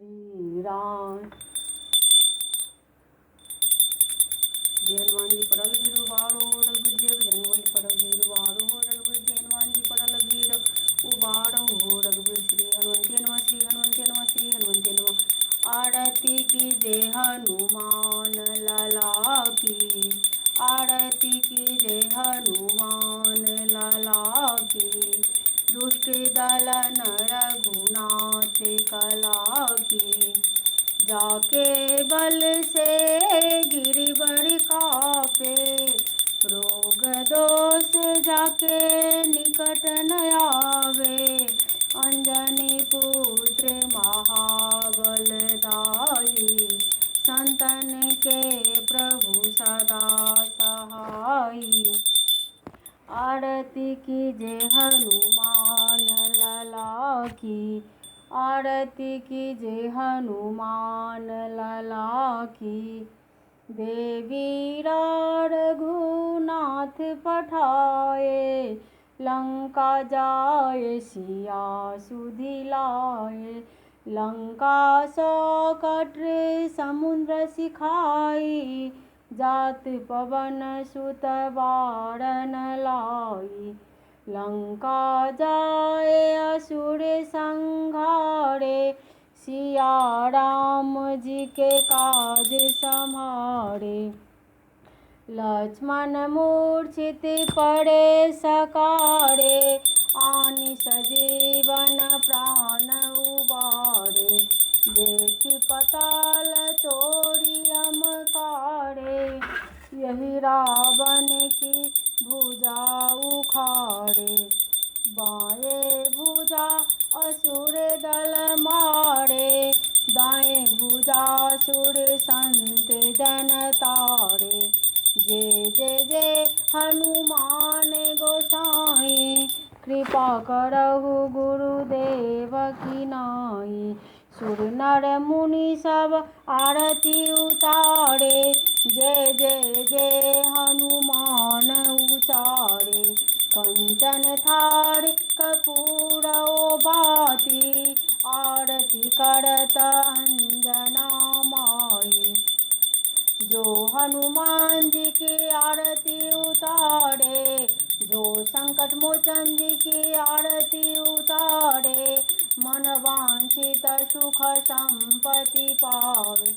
श्री राम। जय हनुमान जी पड़ल वीर उबारो रघुवीर जय बजरंगबली पड़ल वीर उबारो रघुवीर जय हनुमान जी पड़ल वीर उबारो रघुवीर श्री हनुमंते नमः श्री हनुमंते नमः श्री हनुमंते नमः। आरती की जय हनुमान लला की, आरती की जय हनुमान लला की। दुष्ट दल नर रघुनाथ कला की, जाके बल से गिरिवर कापे। रोग दोष जाके निकट न आवे, अंजनी पुत्र महाबलदाई। संतन के प्रभु सदा सहाई, आरती की जय हनुमान लला की, आरती की जय हनुमान लला की। देवी रघुनाथ पठाए, लंका जाए सिया सुधिलाए। लंका सौकट समुद्र सिखाई, जात पवन सुत बारन लाई। लंका जाए असुर संहारे, सिया राम जी के काज संहारे। लक्ष्मण मूर्छित पड़े सकारे, आनि सजीवन प्राण उबारे। देखि पताल तोड़ी अमकारे, यही रावण की भुजा उखाड़े। बाएं भुजा असुर दल मारे, दाएं भुजा सुर संत जन तारे। जय जय जय हनुमान गोसाई, कृपा करहु गुरुदेव की नाई। सुर नर मुनि सब आरती उतारे, जय जय जय हनुमान उचारे। कंचन थार कपूर बाती, आरती करत अंजना माई। जो हनुमान जी की आरती उतारे, जो संकट मोचन जी की आरती उतारे। मन वांछित सुख संपत्ति पावे।